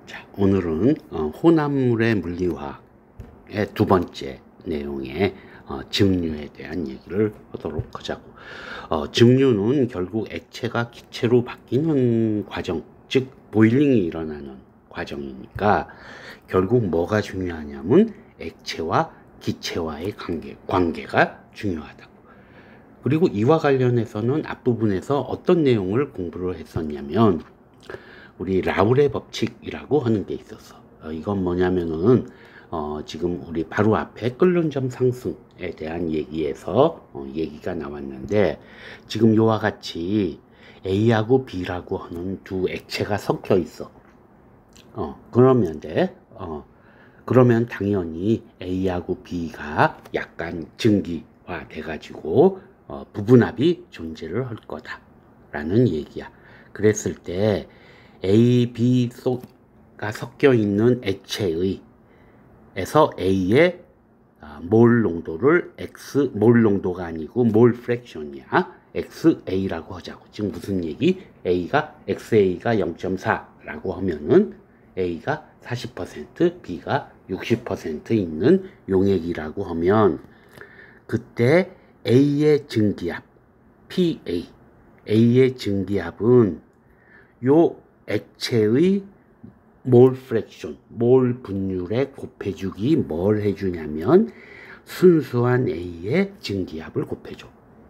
자, 오늘은 혼합물의 물리화학의 두 번째 내용의 증류에 대한 얘기를 하도록 하자고. 증류는 결국 액체가 기체로 바뀌는 과정, 즉 보일링이 일어나는 과정이니까 결국 뭐가 중요하냐면 액체와 기체와의 관계가 중요하다고. 그리고 이와 관련해서는 앞부분에서 어떤 내용을 공부를 했었냐면 우리 라울의 법칙이라고 하는 게 있었어. 이건 뭐냐면은 지금 우리 바로 앞에 끓는 점 상승에 대한 얘기에서 얘기가 나왔는데, 지금 요와 같이 A하고 B라고 하는 두 액체가 섞여 있어. 그러면 당연히 A하고 B가 약간 증기화 돼가지고 부분합이 존재를 할 거다라는 얘기야. 그랬을 때 A, B가 섞여 있는 액체에서 A의 몰 농도를 몰 농도가 아니고 몰 프랙션이야. XA라고 하자고. 지금 무슨 얘기? XA가 0.4라고 하면은 A가 40%, B가 60% 있는 용액이라고 하면, 그때 A의 증기압, A의 증기압은 요 액체의 몰 프랙션, 몰 분율에 곱해주기 뭘 해주냐면 순수한 A의 증기압을 곱해줘.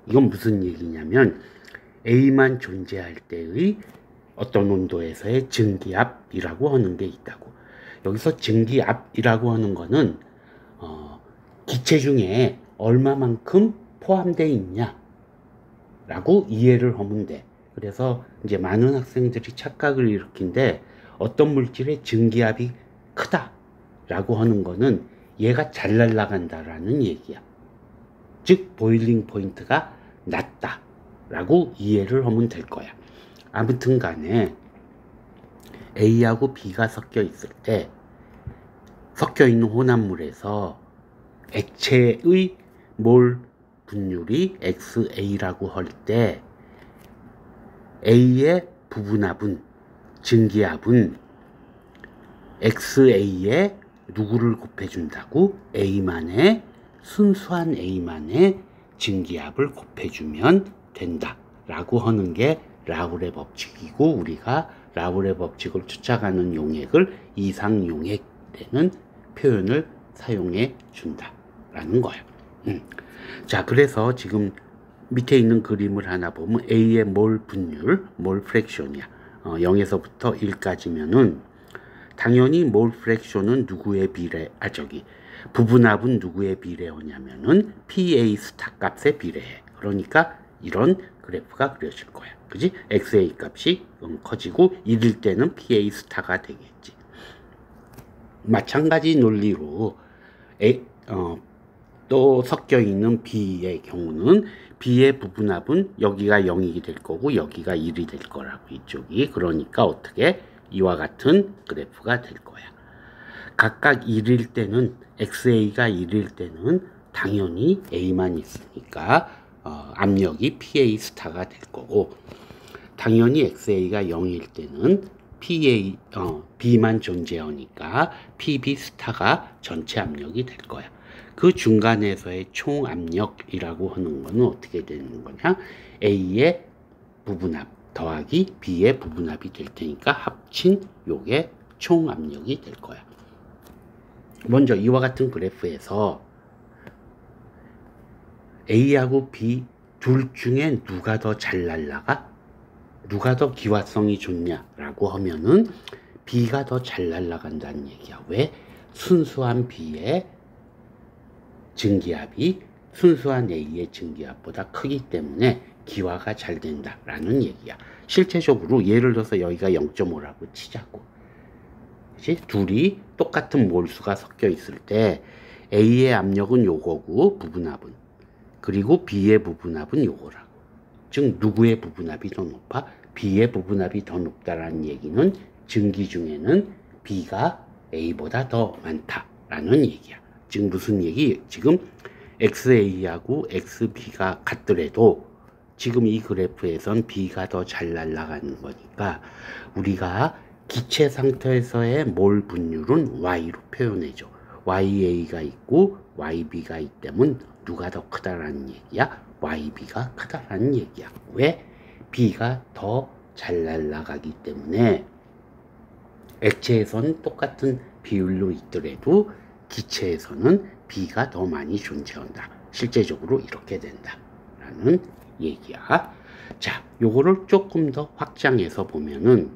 이건 무슨 얘기냐면 A만 존재할 때의 어떤 온도에서의 증기압이라고 하는 게 있다고. 여기서 증기압이라고 하는 거는 기체 중에 얼마만큼 포함되어 있냐 라고 이해를 하면 돼. 그래서 이제 많은 학생들이 착각을 일으킨데, 어떤 물질의 증기압이 크다 라고 하는 거는 얘가 잘 날아간다라는 얘기야. 즉 보일링 포인트가 낮다 라고 이해를 하면 될 거야. 아무튼 간에 A하고 B가 섞여 있을 때, 섞여 있는 혼합물에서 액체의 몰 분율이 XA라고 할 때 A의 부분합은, 증기압은 XA에 누구를 곱해준다고? 순수한 A만의 증기압을 곱해주면 된다 라고 하는 게 라울의 법칙이고, 우리가 라울의 법칙을 쫓아가는 용액을 이상 용액이라는 표현을 사용해 준다 라는 거예요. 자, 그래서 지금 밑에 있는 그림을 하나 보면 A의 몰 분율, 몰 프랙션이야. 0에서부터 1까지면은 당연히 몰 프랙션은 누구에 부분합은 누구에 비례하냐면은 PA 스타 값에 비례해. 그러니까 이런 그래프가 그려질 거야. 그지? XA 값이 커지고 1일 때는 PA 스타가 되겠지. 마찬가지 논리로 또 섞여 있는 B의 경우는 B의 부분합은 여기가 0이 될 거고 여기가 1이 될 거라고, 이쪽이. 그러니까 어떻게? 이와 같은 그래프가 될 거야. 각각 1일 때는, XA가 1일 때는 당연히 A만 있으니까 압력이 PA 스타가 될 거고, 당연히 XA가 0일 때는 B만 존재하니까 PB 스타가 전체 압력이 될 거야. 그 중간에서의 총 압력이라고 하는 거는 어떻게 되는 거냐? A의 부분합 더하기 B의 부분합이 될 테니까 합친 요게 총 압력이 될 거야. 먼저 이와 같은 그래프에서 A하고 B 둘 중에 누가 더 잘 날아가? 누가 더 기화성이 좋냐라고 하면은 B가 더 잘 날아간다는 얘기야. 왜? 순수한 B의 증기압이 순수한 A의 증기압보다 크기 때문에 기화가 잘 된다라는 얘기야. 실제적으로 예를 들어서 여기가 0.5라고 치자고. 그치? 둘이 똑같은 몰수가 섞여 있을 때 A의 압력은 요거고 부분합은, 그리고 B의 부분합은 요거라고. 즉 누구의 부분합이 더 높아? B의 부분합이 더 높다라는 얘기는 증기 중에는 B가 A보다 더 많다라는 얘기야. 지금 무슨 얘기? 지금 XA하고 XB가 같더라도 지금 이 그래프에선 B가 더 잘 날아가는 거니까 우리가 기체 상태에서의 몰 분율은 Y로 표현해줘. YA가 있고 YB가 있다면 누가 더 크다라는 얘기야? YB가 크다라는 얘기야. 왜? B가 더 잘 날아가기 때문에 액체에서는 똑같은 비율로 있더라도 기체에서는 B가 더 많이 존재한다. 실제적으로 이렇게 된다. 라는 얘기야. 자, 요거를 조금 더 확장해서 보면은,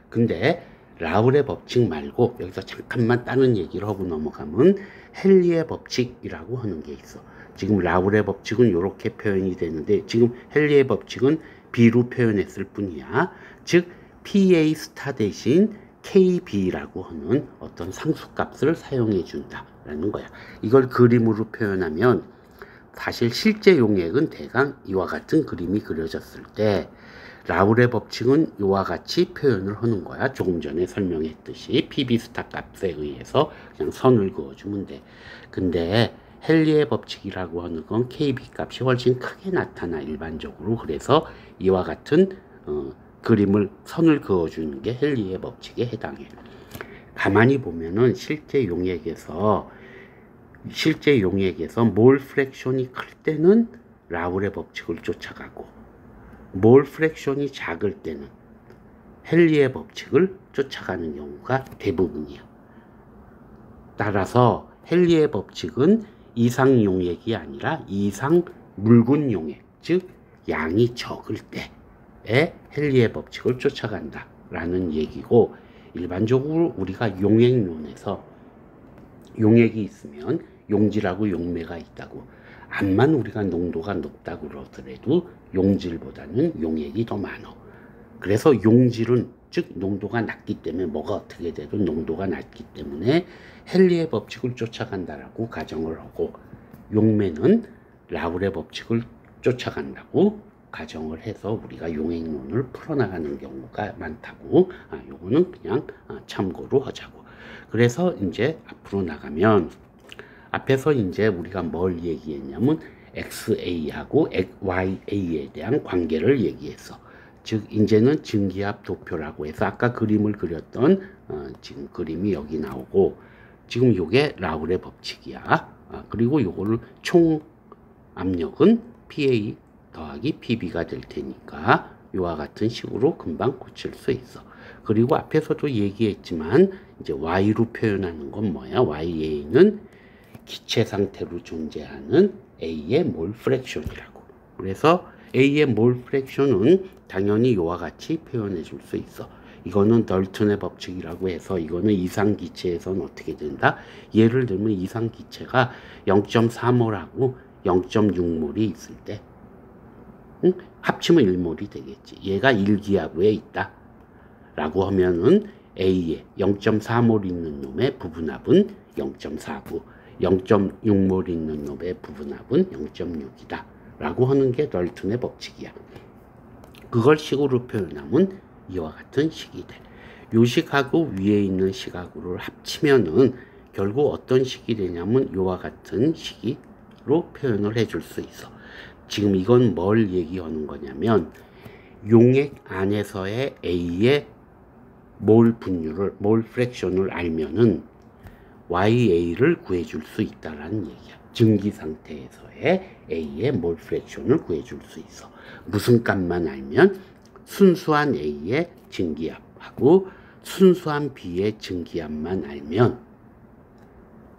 근데 라울의 법칙 말고 여기서 잠깐만 다른 얘기를 하고 넘어가면 헨리의 법칙이라고 하는 게 있어. 지금 라울의 법칙은 이렇게 표현이 되는데 지금 헨리의 법칙은 B로 표현했을 뿐이야. 즉 PA 스타 대신 KB라고 하는 어떤 상수값을 사용해 준다라는 거야. 이걸 그림으로 표현하면 사실 실제 용액은 대강 이와 같은 그림이 그려졌을 때 라울의 법칙은 이와 같이 표현을 하는 거야. 조금 전에 설명했듯이 PB 스타 값에 의해서 그냥 선을 그어주면 돼. 근데 헨리의 법칙이라고 하는 건 KB 값이 훨씬 크게 나타나 일반적으로. 그래서 이와 같은 그림을 선을 그어주는 게 헨리의 법칙에 해당해. 가만히 보면은 실제 용액에서 몰 프랙션이 클 때는 라울의 법칙을 쫓아가고 몰 프랙션이 작을 때는 헨리의 법칙을 쫓아가는 경우가 대부분이야. 따라서 헨리의 법칙은 이상 용액이 아니라 이상 묽은 용액, 즉 양이 적을 때에 헨리의 법칙을 쫓아간다 라는 얘기고, 일반적으로 우리가 용액론에서 용액이 있으면 용질하고 용매가 있다고, 암만 우리가 농도가 높다고 그러더라도 용질보다는 용액이 더 많아. 그래서 용질은 즉 농도가 낮기 때문에 뭐가 어떻게 돼도 농도가 낮기 때문에 헨리의 법칙을 쫓아간다라고 가정을 하고, 용매는 라울의 법칙을 쫓아간다고 가정을 해서 우리가 용액론을 풀어나가는 경우가 많다고, 요거는 그냥 참고로 하자고. 그래서 이제 앞으로 나가면 앞에서 이제 우리가 뭘 얘기했냐면 XA하고 YA에 대한 관계를 얘기했어. 즉 이제는 증기압 도표라고 해서 아까 그림을 그렸던 지금 그림이 여기 나오고, 지금 요게 라울의 법칙이야. 그리고 요거를 총 압력은 PA 더하기 PB가 될 테니까 요와 같은 식으로 금방 고칠 수 있어. 그리고 앞에서도 얘기했지만 이제 Y로 표현하는 건 뭐야? YA는 기체 상태로 존재하는 A의 몰 프랙션이라고. 그래서 A의 몰 프랙션은 당연히 이와 같이 표현해 줄 수 있어. 이거는 널튼의 법칙이라고 해서 이거는 이상 기체에서는 어떻게 된다? 예를 들면 이상 기체가 0.4몰하고 0.6몰이 있을 때 합치면 1몰이 되겠지. 얘가 1기압에 있다 라고 하면은 A에 0.4몰 있는 놈의 부분합은 0.49, 0.6몰 있는 놈의 부분합은 0.6이다 라고 하는 게 널튼의 법칙이야. 그걸 식으로 표현하면 이와 같은 식이 돼. 요 식하고 위에 있는 식하고를 합치면은 결국 어떤 식이 되냐면 이와 같은 식으로 표현을 해줄 수 있어. 지금 이건 뭘 얘기하는 거냐면 용액 안에서의 A의 몰 분율을, 몰 프랙션을 알면은 YA를 구해줄 수 있다라는 얘기야. 증기 상태에서의 A의 몰 프랙션을 구해줄 수 있어. 무슨 값만 알면 순수한 A의 증기압하고 순수한 B의 증기압만 알면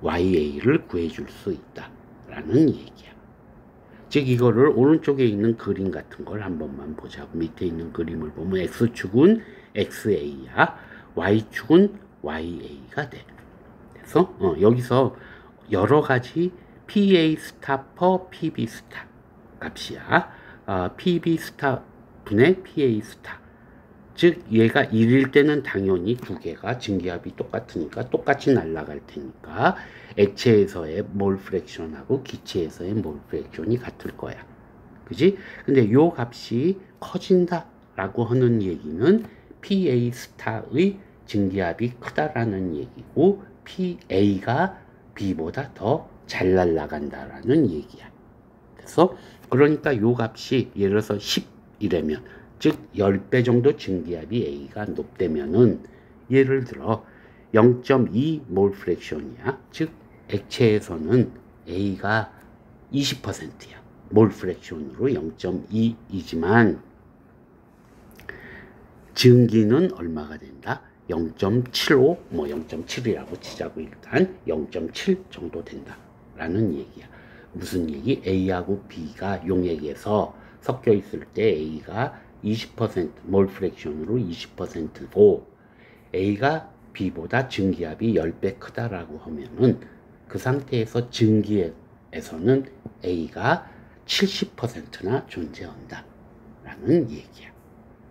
YA를 구해줄 수 있다라는 얘기야. 즉 이거를 오른쪽에 있는 그림 같은 걸 한 번만 보자고. 밑에 있는 그림을 보면 X축은 XA야, Y축은 YA가 돼. 그래서 여기서 여러 가지 PA 스타 per PB 스타 값이야. PB 스타 분의 PA 스타. 즉 얘가 1일 때는 당연히 두 개가 증기압이 똑같으니까 똑같이 날아갈 테니까 액체에서의 몰 프랙션하고 기체에서의 몰 프랙션이 같을 거야. 그지? 근데 요 값이 커진다 라고 하는 얘기는 PA 스타의 증기압이 크다라는 얘기고 PA가 B보다 더 잘 날아간다라는 얘기야. 그래서 그러니까 요 값이 예를 들어서 10이라면 즉 10배 정도 증기압이 A가 높다면은 예를 들어 0.2 몰 프랙션이야. 즉 액체에서는 A가 20%야. 몰 프랙션으로 0.2이지만 증기는 얼마가 된다? 0.75, 뭐 0.7이라고 치자고 일단 0.7 정도 된다 라는 얘기야. 무슨 얘기? A하고 B가 용액에서 섞여 있을 때 A가 20% 몰 프랙션으로 20%고 A가 B보다 증기압이 10배 크다라고 하면은 그 상태에서 증기에서는 A가 70%나 존재한다 라는 얘기야.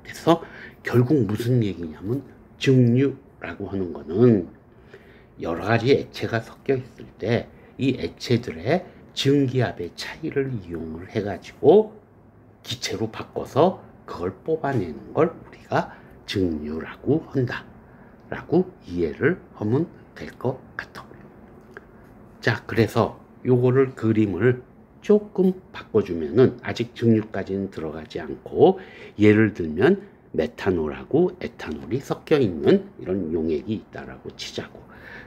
그래서 결국 무슨 얘기냐면 증류라고 하는 거는 여러 가지 액체가 섞여 있을 때 이 액체들의 증기압의 차이를 이용을 해가지고 기체로 바꿔서 그걸 뽑아내는 걸 우리가 증류라고 한다 라고 이해를 하면 될 것 같아. 자, 그래서 요거를 그림을 조금 바꿔주면은 아직 증류까지는 들어가지 않고 예를 들면 메탄올하고 에탄올이 섞여 있는 이런 용액이 있다라고 치자고.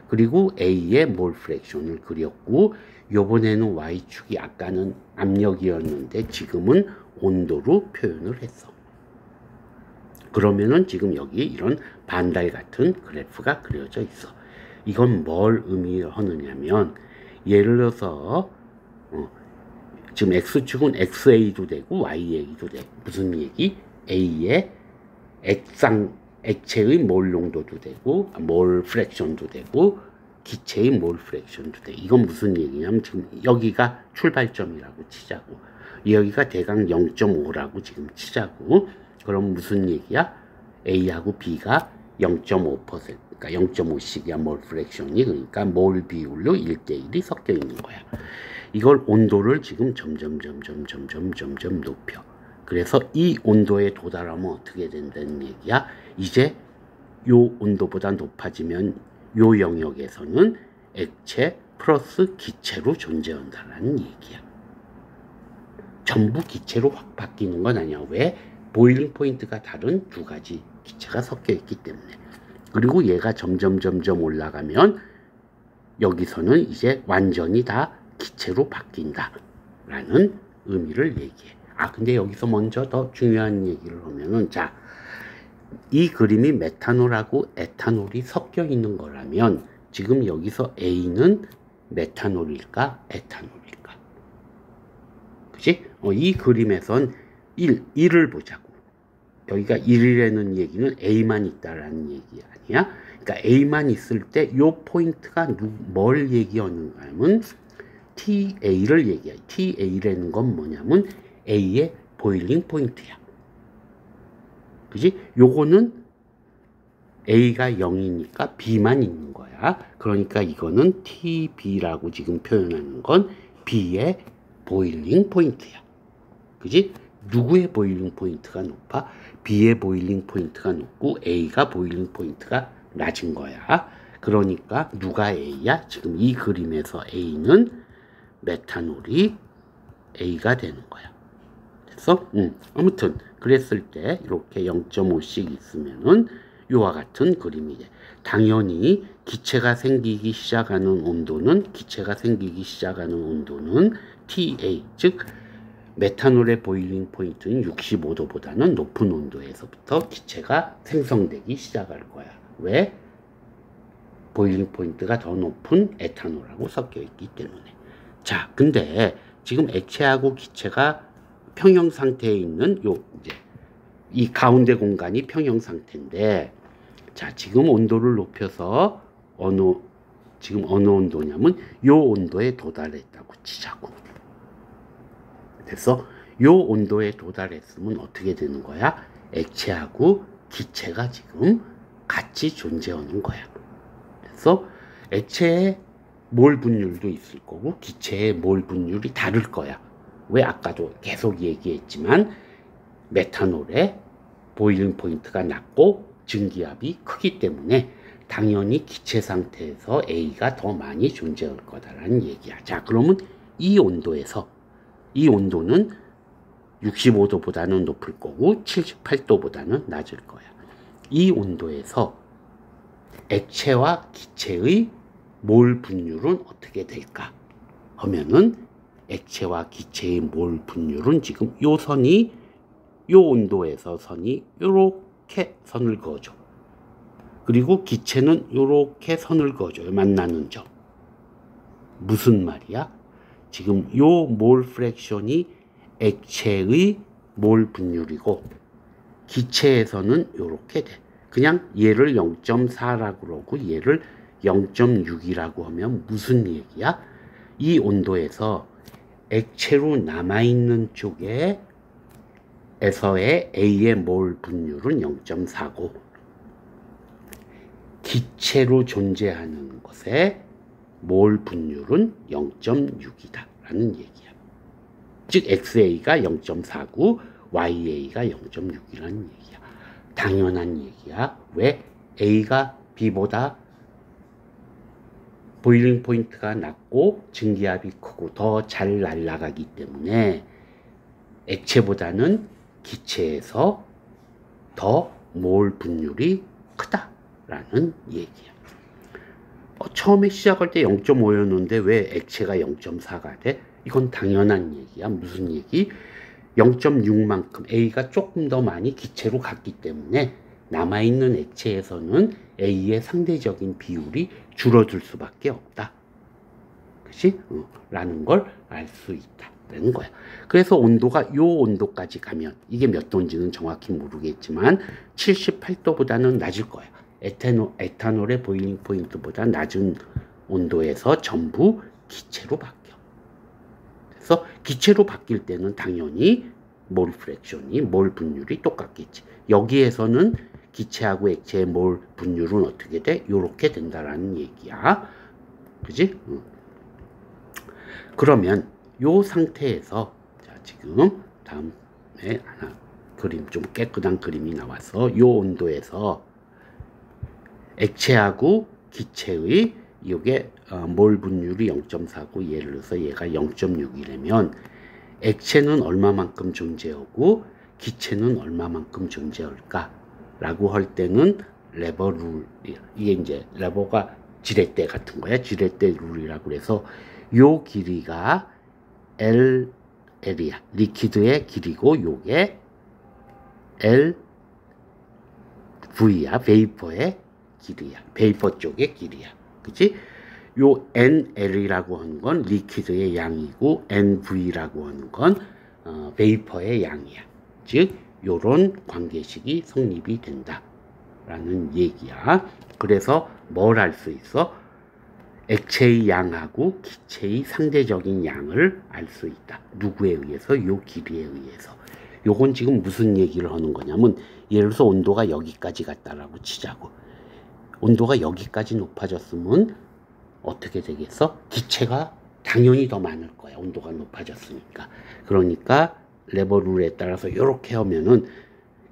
그리고 A의 몰 프랙션을 그렸고 요번에는 Y축이 아까는 압력이었는데 지금은 온도로 표현을 했어. 그러면은 지금 여기 이런 반달 같은 그래프가 그려져 있어. 이건 뭘 의미하느냐면 예를 들어서 지금 X축은 XA도 되고 YA도 돼. 무슨 얘기? A의 액체의 몰 농도도 되고 몰 프랙션도 되고 기체의 몰 프랙션도 돼. 이건 무슨 얘기냐면 지금 여기가 출발점이라고 치자고. 여기가 대강 0.5라고 지금 치자고. 그럼 무슨 얘기야? A하고 B가 0.5%, 그러니까 0.5씩이야 몰 프랙션이. 그러니까 몰 비율로 1대1이 섞여 있는 거야. 이걸 온도를 지금 점점 높여. 그래서 이 온도에 도달하면 어떻게 된다는 얘기야? 이제 요 온도보다 높아지면 요 영역에서는 액체 플러스 기체로 존재한다는 얘기야. 전부 기체로 확 바뀌는 건 아니야. 왜? 보일링 포인트가 다른 두 가지 기체가 섞여 있기 때문에. 그리고 얘가 점점 올라가면 여기서는 이제 완전히 다 기체로 바뀐다 라는 의미를 얘기해. 근데 여기서 먼저 더 중요한 얘기를 하면은, 자, 이 그림이 메탄올하고 에탄올이 섞여 있는 거라면 지금 여기서 A는 메탄올일까 에탄올일까? 그치? 이 그림에선 1을 보자고. 여기가 1이라는 얘기는 A만 있다라는 얘기 아니야? 그러니까 A만 있을 때 요 포인트가 뭘 얘기하는가 하면 TA를 얘기해. TA라는 건 뭐냐면 A의 보일링 포인트야. 그지? 요거는 A가 0이니까 B만 있는 거야. 그러니까 이거는 TB라고 지금 표현하는 건 B의 보일링 포인트야. 그지? 누구의 보일링 포인트가 높아? B의 보일링 포인트가 높고 A가 보일링 포인트가 낮은 거야. 그러니까 누가 A야? 지금 이 그림에서 A는 메탄올이 A가 되는 거야. 됐어? 아무튼 그랬을 때 이렇게 0.5씩 있으면은 이와 같은 그림이 돼. 당연히 기체가 생기기 시작하는 온도는 TA, 즉 메탄올의 보일링 포인트는 65도보다는 높은 온도에서부터 기체가 생성되기 시작할 거야. 왜? 보일링 포인트가 더 높은 에탄올하고 섞여 있기 때문에. 자, 근데 지금 액체하고 기체가 평형 상태에 있는 이제 이 가운데 공간이 평형 상태인데, 자, 지금 온도를 높여서 지금 어느 온도냐면 요 온도에 도달했다고 치자고. 그래서 요 온도에 도달했으면 어떻게 되는 거야? 액체하고 기체가 지금 같이 존재하는 거야. 그래서 액체의 몰 분율도 있을 거고 기체의 몰 분율이 다를 거야. 왜? 아까도 계속 얘기했지만 메탄올의 보일링 포인트가 낮고 증기압이 크기 때문에 당연히 기체 상태에서 A가 더 많이 존재할 거다라는 얘기야. 자, 그러면 이 온도는 65도보다는 높을 거고 78도보다는 낮을 거야. 이 온도에서 액체와 기체의 몰 분율은 어떻게 될까 하면은 액체와 기체의 몰 분율은 지금 요 선이 요 온도에서 선이 요렇게 선을 그어줘. 그리고 기체는 요렇게 선을 그어줘요. 만나는 점. 무슨 말이야? 지금 요 몰 프랙션이 액체의 몰 분율이고 기체에서는 요렇게 돼. 그냥 얘를 0.4라고 그러고 얘를 0.6이라고 하면 무슨 얘기야? 이 온도에서 액체로 남아있는 쪽에 에서의 A의 몰 분율은 0.4고 기체로 존재하는 것의 몰 분율은 0.6이다 라는 얘기야. 즉 XA가 0.49, YA가 0.6이라는 얘기야. 당연한 얘기야. 왜? A가 B보다 보일링 포인트가 낮고 증기압이 크고 더 잘 날아가기 때문에 액체보다는 기체에서 더 몰 분율이 크다라는 얘기야. 처음에 시작할 때 0.5였는데 왜 액체가 0.4가 돼? 이건 당연한 얘기야. 무슨 얘기? 0.6만큼 A가 조금 더 많이 기체로 갔기 때문에 남아있는 액체에서는 A의 상대적인 비율이 줄어들 수밖에 없다. 그치? 라는 걸 알 수 있다. 라는 거야. 그래서 온도가 요 온도까지 가면 이게 몇 도인지는 정확히 모르겠지만 78도보다는 낮을 거야. 에탄올의 보일링 포인트보다 낮은 온도에서 전부 기체로 바뀌어. 그래서 기체로 바뀔 때는 당연히 몰 프랙션이 몰 분율이 똑같겠지. 여기에서는 기체하고 액체의 몰 분율은 어떻게 돼? 요렇게 된다라는 얘기야. 그지? 그러면 요 상태에서 자 지금 다음에 하나 그림 좀 깨끗한 그림이 나와서 요 온도에서 액체하고 기체의 이게 몰 분율이 0.4고 예를 들어서 얘가 0.6이라면 액체는 얼마만큼 존재하고 기체는 얼마만큼 존재할까 라고 할 때는 레버 룰, 이게 이제 레버가 지렛대 같은 거야. 지렛대 룰이라고 해서 요 길이가 LL이야. 리퀴드의 길이고 요게 LV야. 베이퍼의 길이야. 베이퍼 쪽의 길이야. 그치? 요 NL이라고 하는 건 리퀴드의 양이고 NV라고 하는 건 베이퍼의 양이야. 즉 요런 관계식이 성립이 된다 라는 얘기야. 그래서 뭘 알 수 있어? 액체의 양하고 기체의 상대적인 양을 알 수 있다. 누구에 의해서? 요 길이에 의해서. 요건 지금 무슨 얘기를 하는 거냐면 예를 들어서 온도가 여기까지 갔다라고 치자고. 온도가 여기까지 높아졌으면 어떻게 되겠어? 기체가 당연히 더 많을 거야. 온도가 높아졌으니까. 그러니까 레버 룰에 따라서 이렇게 하면은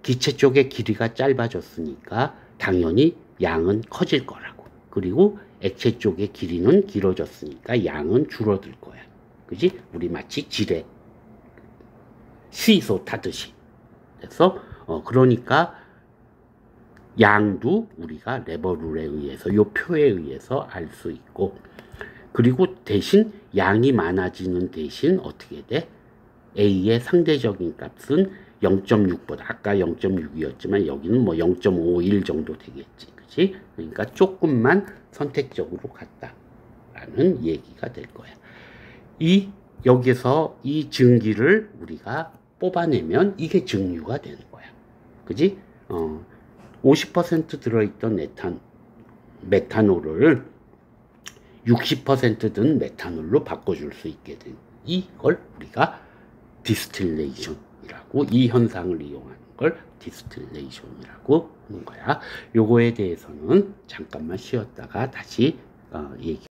기체 쪽의 길이가 짧아졌으니까 당연히 양은 커질 거라고. 그리고 액체 쪽의 길이는 길어졌으니까 양은 줄어들 거야. 그지? 우리 마치 지뢰 시소 타듯이. 그래서 그러니까 양도 우리가 레버 룰에 의해서 요 표에 의해서 알 수 있고 그리고 대신 양이 많아지는 대신 어떻게 돼? A의 상대적인 값은 0.6보다 아까 0.6이었지만 여기는 뭐 0.51 정도 되겠지. 그치? 그러니까 조금만 선택적으로 갔다라는 얘기가 될 거야. 여기서 이 증기를 우리가 뽑아내면 이게 증류가 되는 거야. 그지? 50% 들어있던 메탄올을 60% 든 메탄올로 바꿔줄 수 있게 된 이걸 우리가 디스틸레이션이라고 이 현상을 이용하는 걸 디스틸레이션이라고 하는 거야. 요거에 대해서는 잠깐만 쉬었다가 다시 얘기